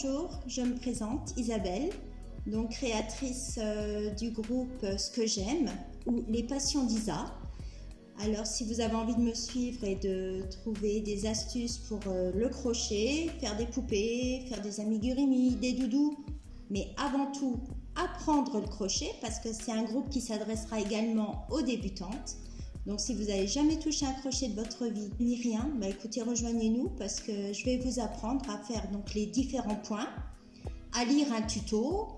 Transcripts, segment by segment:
bonjour, je me présente, Isabelle, donc créatrice du groupe Ce que j'aime ou Les Passions d'Isa. Alors si vous avez envie de me suivre et de trouver des astuces pour le crochet, faire des poupées, faire des amigurumi, des doudous, mais avant tout apprendre le crochet parce que c'est un groupe qui s'adressera également aux débutantes. Donc si vous n'avez jamais touché un crochet de votre vie ni rien, bah écoutez, rejoignez-nous parce que je vais vous apprendre à faire donc les différents points, à lire un tuto,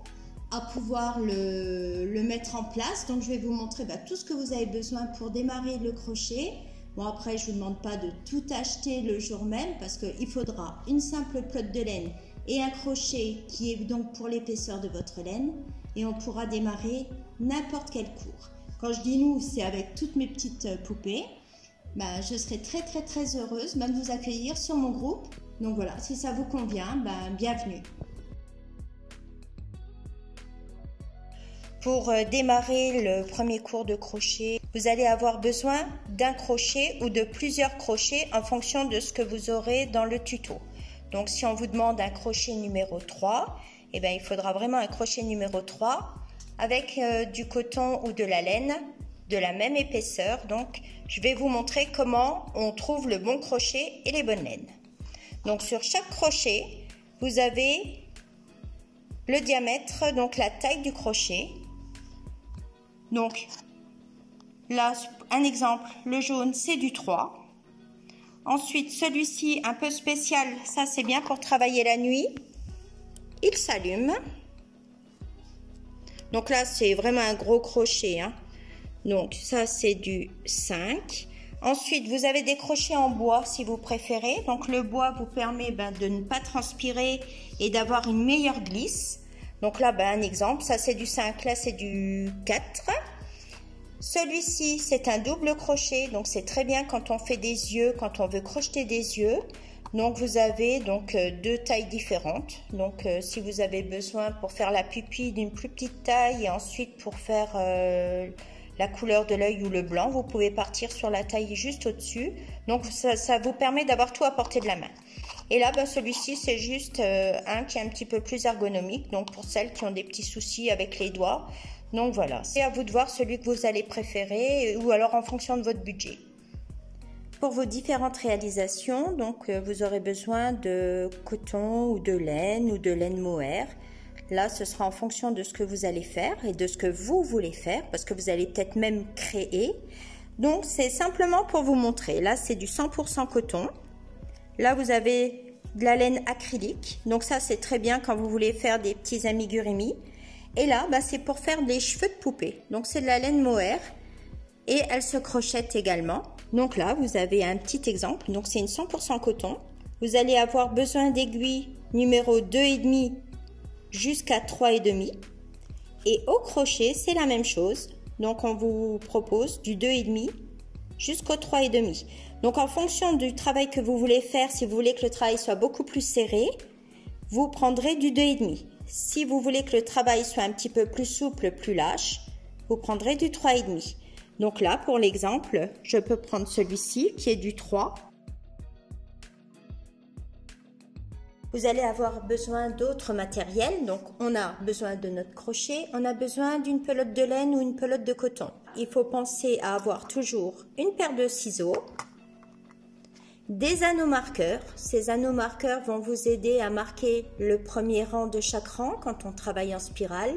à pouvoir le mettre en place. Donc je vais vous montrer tout ce que vous avez besoin pour démarrer le crochet. Bon, après je ne vous demande pas de tout acheter le jour même parce qu'il faudra une simple pelote de laine et un crochet qui est donc pour l'épaisseur de votre laine et on pourra démarrer n'importe quel cours. Quand je dis nous, c'est avec toutes mes petites poupées. Je serai très heureuse de vous accueillir sur mon groupe. Donc voilà, si ça vous convient, bienvenue. Pour démarrer le premier cours de crochet, vous allez avoir besoin d'un crochet ou de plusieurs crochets en fonction de ce que vous aurez dans le tuto. Donc si on vous demande un crochet numéro 3, il faudra vraiment un crochet numéro 3 avec du coton ou de la laine de la même épaisseur. Donc je vais vous montrer comment on trouve le bon crochet et les bonnes laines. Donc sur chaque crochet, vous avez le diamètre, donc la taille du crochet. Donc là, un exemple, le jaune c'est du 3. Ensuite celui-ci un peu spécial, ça c'est bien pour travailler la nuit. Il s'allume. Donc là, c'est vraiment un gros crochet. Donc ça, c'est du 5. Ensuite, vous avez des crochets en bois si vous préférez. Donc le bois vous permet de ne pas transpirer et d'avoir une meilleure glisse. Donc là, un exemple, ça c'est du 5, là c'est du 4. Celui-ci, c'est un double crochet. Donc c'est très bien quand on fait des yeux, quand on veut crocheter des yeux. Donc vous avez deux tailles différentes. Donc si vous avez besoin pour faire la pupille d'une plus petite taille et ensuite pour faire la couleur de l'œil ou le blanc, vous pouvez partir sur la taille juste au-dessus. Donc ça vous permet d'avoir tout à portée de la main. Et là celui-ci c'est juste un qui est un petit peu plus ergonomique, donc pour celles qui ont des petits soucis avec les doigts. Donc voilà, c'est à vous de voir celui que vous allez préférer ou alors en fonction de votre budget. Pour vos différentes réalisations, donc vous aurez besoin de coton ou de laine mohair. Là, ce sera en fonction de ce que vous allez faire et de ce que vous voulez faire, parce que vous allez peut-être même créer. Donc, c'est simplement pour vous montrer. Là, c'est du 100% coton. Là, vous avez de la laine acrylique. Donc ça, c'est très bien quand vous voulez faire des petits amigurumi. Et là, c'est pour faire des cheveux de poupée. Donc, c'est de la laine mohair et elle se crochette également. Donc là, vous avez un petit exemple. Donc c'est une 100% coton. Vous allez avoir besoin d'aiguilles numéro 2,5 jusqu'à 3,5. Et au crochet, c'est la même chose. Donc on vous propose du 2,5 jusqu'au 3,5. Donc en fonction du travail que vous voulez faire, si vous voulez que le travail soit beaucoup plus serré, vous prendrez du 2,5. Si vous voulez que le travail soit un petit peu plus souple, plus lâche, vous prendrez du 3,5. Donc là, pour l'exemple, je peux prendre celui-ci qui est du 3. Vous allez avoir besoin d'autres matériels. Donc, on a besoin de notre crochet. On a besoin d'une pelote de laine ou une pelote de coton. Il faut penser à avoir toujours une paire de ciseaux, des anneaux marqueurs. Ces anneaux marqueurs vont vous aider à marquer le premier rang de chaque rang quand on travaille en spirale.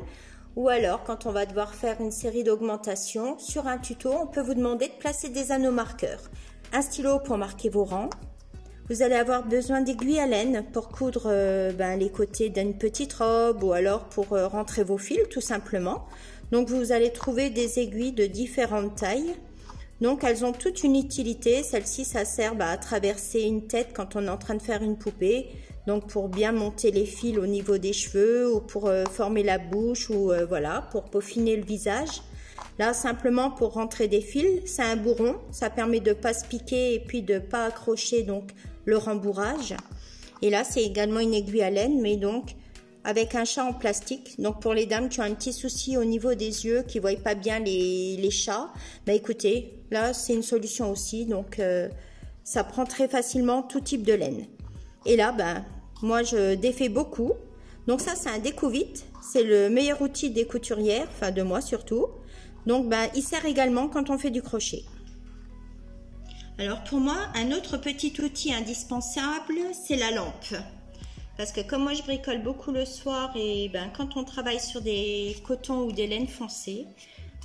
Ou alors, quand on va devoir faire une série d'augmentations, sur un tuto, on peut vous demander de placer des anneaux marqueurs. Un stylo pour marquer vos rangs. Vous allez avoir besoin d'aiguilles à laine pour coudre les côtés d'une petite robe ou alors pour rentrer vos fils, tout simplement. Donc, vous allez trouver des aiguilles de différentes tailles. Donc, elles ont toute une utilité. Celle-ci, ça sert à traverser une tête quand on est en train de faire une poupée. Donc pour bien monter les fils au niveau des cheveux ou pour former la bouche ou voilà, pour peaufiner le visage. Là, simplement pour rentrer des fils, c'est un bourron. Ça permet de ne pas se piquer et puis de ne pas accrocher donc le rembourrage. Et là, c'est également une aiguille à laine, mais donc avec un chat en plastique. Donc pour les dames qui ont un petit souci au niveau des yeux, qui ne voient pas bien les chats, écoutez, là c'est une solution aussi. Donc ça prend très facilement tout type de laine. Et là, Moi, je défais beaucoup. Donc ça, c'est un découpe-vite. C'est le meilleur outil des couturières, enfin de moi surtout. Donc, ben, il sert également quand on fait du crochet. Alors pour moi, un autre petit outil indispensable, c'est la lampe. Parce que comme moi, je bricole beaucoup le soir et ben, quand on travaille sur des cotons ou des laines foncées,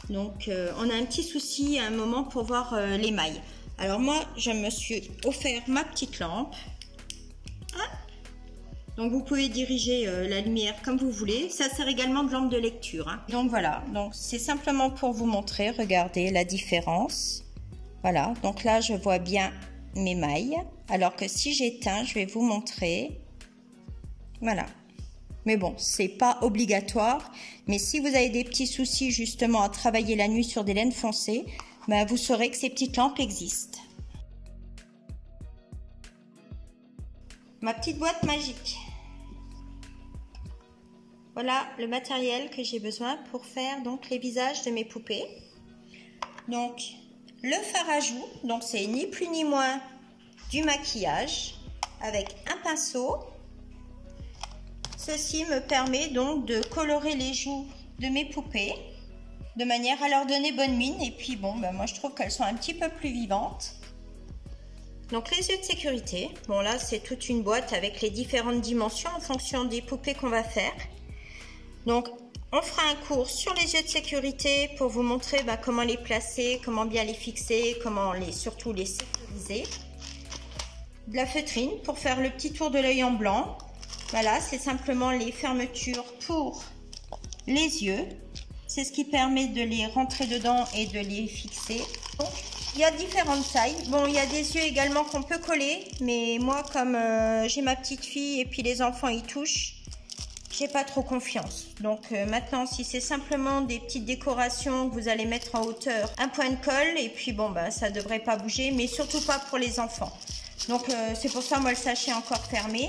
donc on a un petit souci à un moment pour voir les mailles. Alors moi, je me suis offert ma petite lampe. Donc vous pouvez diriger la lumière comme vous voulez. Ça sert également de lampe de lecture. Hein. Donc voilà, donc c'est simplement pour vous montrer, regardez la différence. Voilà, donc là je vois bien mes mailles. Alors que si j'éteins, je vais vous montrer. Voilà. Mais bon, c'est pas obligatoire. Mais si vous avez des petits soucis justement à travailler la nuit sur des laines foncées, ben, vous saurez que ces petites lampes existent. Ma petite boîte magique. Voilà le matériel que j'ai besoin pour faire donc les visages de mes poupées. Donc le fard à joues, donc c'est ni plus ni moins du maquillage avec un pinceau. Ceci me permet donc de colorer les joues de mes poupées de manière à leur donner bonne mine. Et puis bon, ben moi je trouve qu'elles sont un petit peu plus vivantes. Donc les yeux de sécurité, bon là c'est toute une boîte avec les différentes dimensions en fonction des poupées qu'on va faire. Donc on fera un cours sur les yeux de sécurité pour vous montrer comment les placer, comment bien les fixer, comment surtout les sécuriser. De la feutrine pour faire le petit tour de l'œil en blanc. Voilà, c'est simplement les fermetures pour les yeux. C'est ce qui permet de les rentrer dedans et de les fixer. Donc, il y a différentes tailles. Bon, il y a des yeux également qu'on peut coller, mais moi, comme j'ai ma petite fille et puis les enfants y touchent, j'ai pas trop confiance. Donc maintenant, si c'est simplement des petites décorations que vous allez mettre en hauteur, un point de colle, et puis bon, ça devrait pas bouger, mais surtout pas pour les enfants. Donc c'est pour ça, moi, le sachet est encore fermé.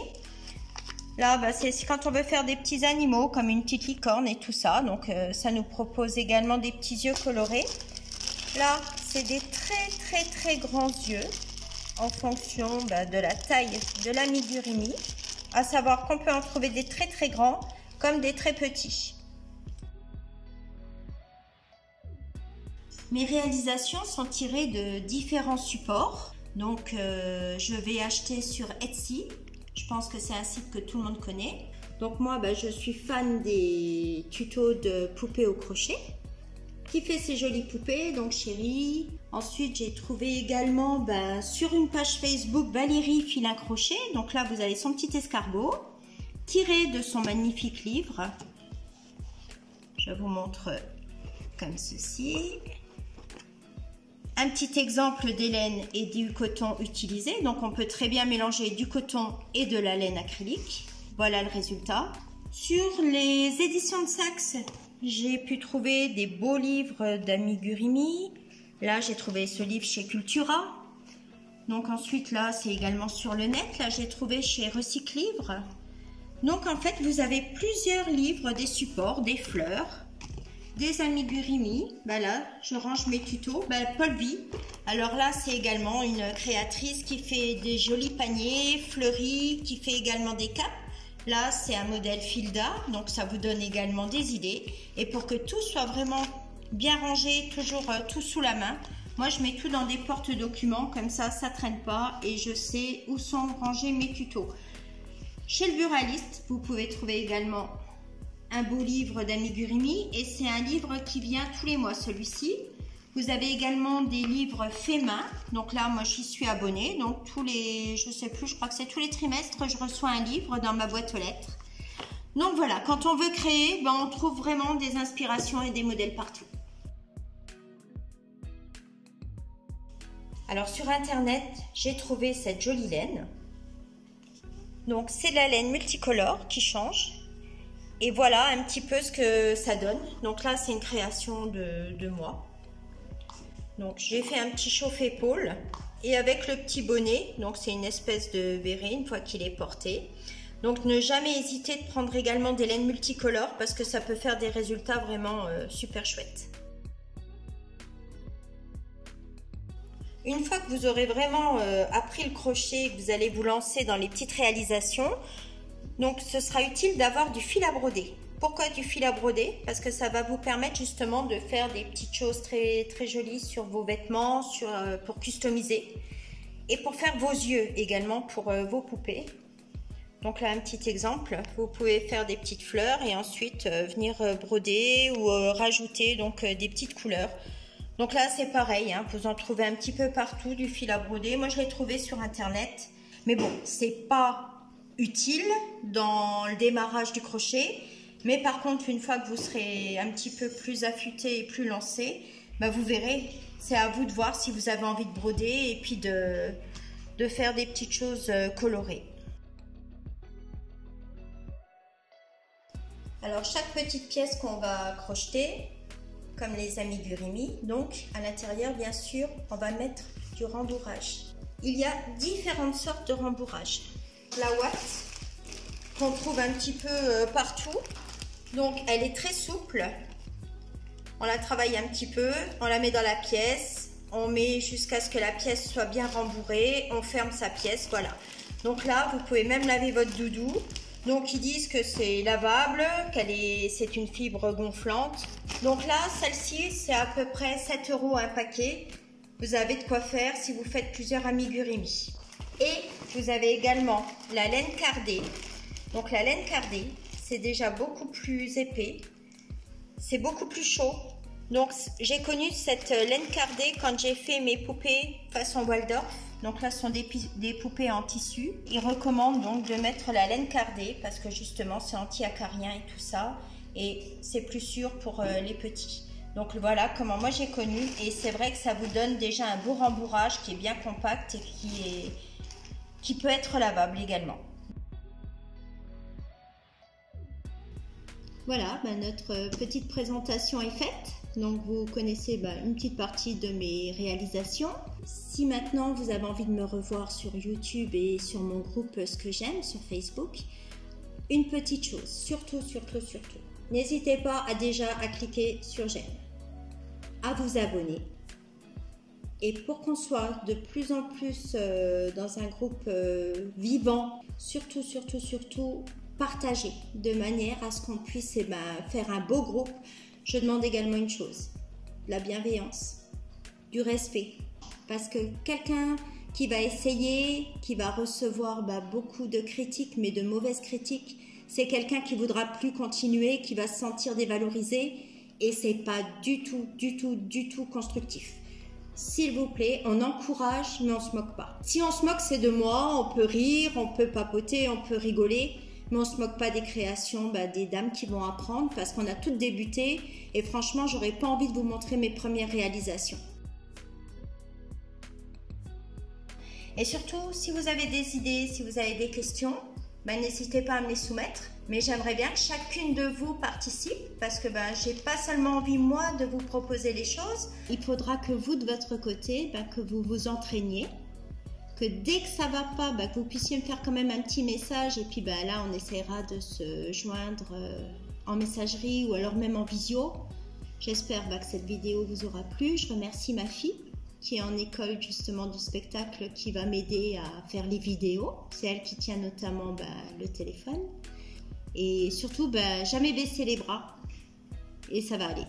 Là, c'est quand on veut faire des petits animaux, comme une petite licorne et tout ça. Donc ça nous propose également des petits yeux colorés. Là, c'est des très grands yeux en fonction de la taille de l'amigurumi. À savoir qu'on peut en trouver des très grands comme des très petits. Mes réalisations sont tirées de différents supports. Donc, je vais acheter sur Etsy. Je pense que c'est un site que tout le monde connaît. Donc moi, je suis fan des tutos de poupées au crochet. Qui fait ces jolies poupées, donc chérie. Ensuite, j'ai trouvé également sur une page Facebook Valérie Filin Crochet. Donc là, vous avez son petit escargot tiré de son magnifique livre. Je vous montre comme ceci. Un petit exemple des laines et du coton utilisé. Donc on peut très bien mélanger du coton et de la laine acrylique. Voilà le résultat. Sur les éditions de Saxe, j'ai pu trouver des beaux livres d'amigurumi. Là, j'ai trouvé ce livre chez Cultura. Donc ensuite, là, c'est également sur le net. Là, j'ai trouvé chez Recyclivre. Donc en fait, vous avez plusieurs livres, des supports, des fleurs, des amigurumi. Là, je range mes tutos. Paul Vie. Alors là, c'est également une créatrice qui fait des jolis paniers fleuris, qui fait également des capes. Là, c'est un modèle Filda, donc ça vous donne également des idées. Et pour que tout soit vraiment bien rangé, toujours tout sous la main, moi je mets tout dans des porte-documents, comme ça traîne pas et je sais où sont rangés mes tutos. Chez le buraliste, vous pouvez trouver également un beau livre d'amigurumi et c'est un livre qui vient tous les mois, celui-ci. Vous avez également des livres faits main. Donc là, moi, j'y suis abonnée. Donc tous les, je sais plus, je crois que c'est tous les trimestres, je reçois un livre dans ma boîte aux lettres. Donc voilà, quand on veut créer, on trouve vraiment des inspirations et des modèles partout. Alors sur Internet, j'ai trouvé cette jolie laine. Donc c'est de la laine multicolore qui change. Et voilà un petit peu ce que ça donne. Donc là, c'est une création de moi. Donc j'ai fait un petit chauffe-épaule et avec le petit bonnet, donc c'est une espèce de béret une fois qu'il est porté. Donc ne jamais hésiter de prendre également des laines multicolores parce que ça peut faire des résultats vraiment super chouettes. Une fois que vous aurez vraiment appris le crochet et que vous allez vous lancer dans les petites réalisations, Donc ce sera utile d'avoir du fil à broder. Pourquoi du fil à broder? Parce que ça va vous permettre justement de faire des petites choses très, très jolies sur vos vêtements, pour customiser. Et pour faire vos yeux également pour vos poupées. Donc là un petit exemple, vous pouvez faire des petites fleurs et ensuite venir broder ou rajouter donc des petites couleurs. Donc là c'est pareil, hein, vous en trouvez un petit peu partout du fil à broder. Moi je l'ai trouvé sur internet, mais bon c'est pas utile dans le démarrage du crochet. Mais par contre, une fois que vous serez un petit peu plus affûté et plus lancé, bah vous verrez, c'est à vous de voir si vous avez envie de broder et puis de faire des petites choses colorées. Alors chaque petite pièce qu'on va crocheter, comme les amigurumi, donc à l'intérieur bien sûr, on va mettre du rembourrage. Il y a différentes sortes de rembourrage. La ouate, qu'on trouve un petit peu partout. Donc elle est très souple, on la travaille un petit peu, on la met dans la pièce, on met jusqu'à ce que la pièce soit bien rembourrée, on ferme sa pièce, voilà. Donc là vous pouvez même laver votre doudou, donc ils disent que c'est lavable, c'est une fibre gonflante. Donc là celle-ci c'est à peu près 7 € un paquet, vous avez de quoi faire si vous faites plusieurs amigurumi. Et vous avez également la laine cardée, donc la laine cardée, c'est déjà beaucoup plus épais, c'est beaucoup plus chaud. Donc j'ai connu cette laine cardée quand j'ai fait mes poupées façon Waldorf. Donc là ce sont des poupées en tissu. Ils recommandent donc de mettre la laine cardée parce que justement c'est anti-acarien et tout ça. Et c'est plus sûr pour les petits. Donc voilà comment moi j'ai connu. Et c'est vrai que ça vous donne déjà un beau rembourrage qui est bien compact et qui peut être lavable également. Voilà, notre petite présentation est faite. Donc vous connaissez une petite partie de mes réalisations. Si maintenant vous avez envie de me revoir sur YouTube et sur mon groupe Ce que j'aime sur Facebook, une petite chose, surtout, n'hésitez pas à cliquer sur j'aime, à vous abonner. Et pour qu'on soit de plus en plus dans un groupe vivant, surtout, partager de manière à ce qu'on puisse faire un beau groupe. Je demande également une chose, la bienveillance, du respect. Parce que quelqu'un qui va essayer, qui va recevoir beaucoup de critiques, mais de mauvaises critiques, c'est quelqu'un qui voudra plus continuer, qui va se sentir dévalorisé et c'est pas du tout constructif. S'il vous plaît, on encourage, mais on se moque pas. Si on se moque, c'est de moi, on peut rire, on peut papoter, on peut rigoler, mais on se moque pas des créations des dames qui vont apprendre parce qu'on a toutes débuté et franchement, j'aurais pas envie de vous montrer mes premières réalisations. Et surtout, si vous avez des idées, si vous avez des questions, n'hésitez pas à me les soumettre. Mais j'aimerais bien que chacune de vous participe parce que j'ai pas seulement envie moi de vous proposer les choses. Il faudra que vous de votre côté, que vous vous entraîniez, que dès que ça va pas, que vous puissiez me faire quand même un petit message et puis là on essaiera de se joindre en messagerie ou alors même en visio. J'espère que cette vidéo vous aura plu. Je remercie ma fille qui est en école justement du spectacle qui va m'aider à faire les vidéos. C'est elle qui tient notamment le téléphone. Et surtout, jamais baisser les bras. Et ça va aller.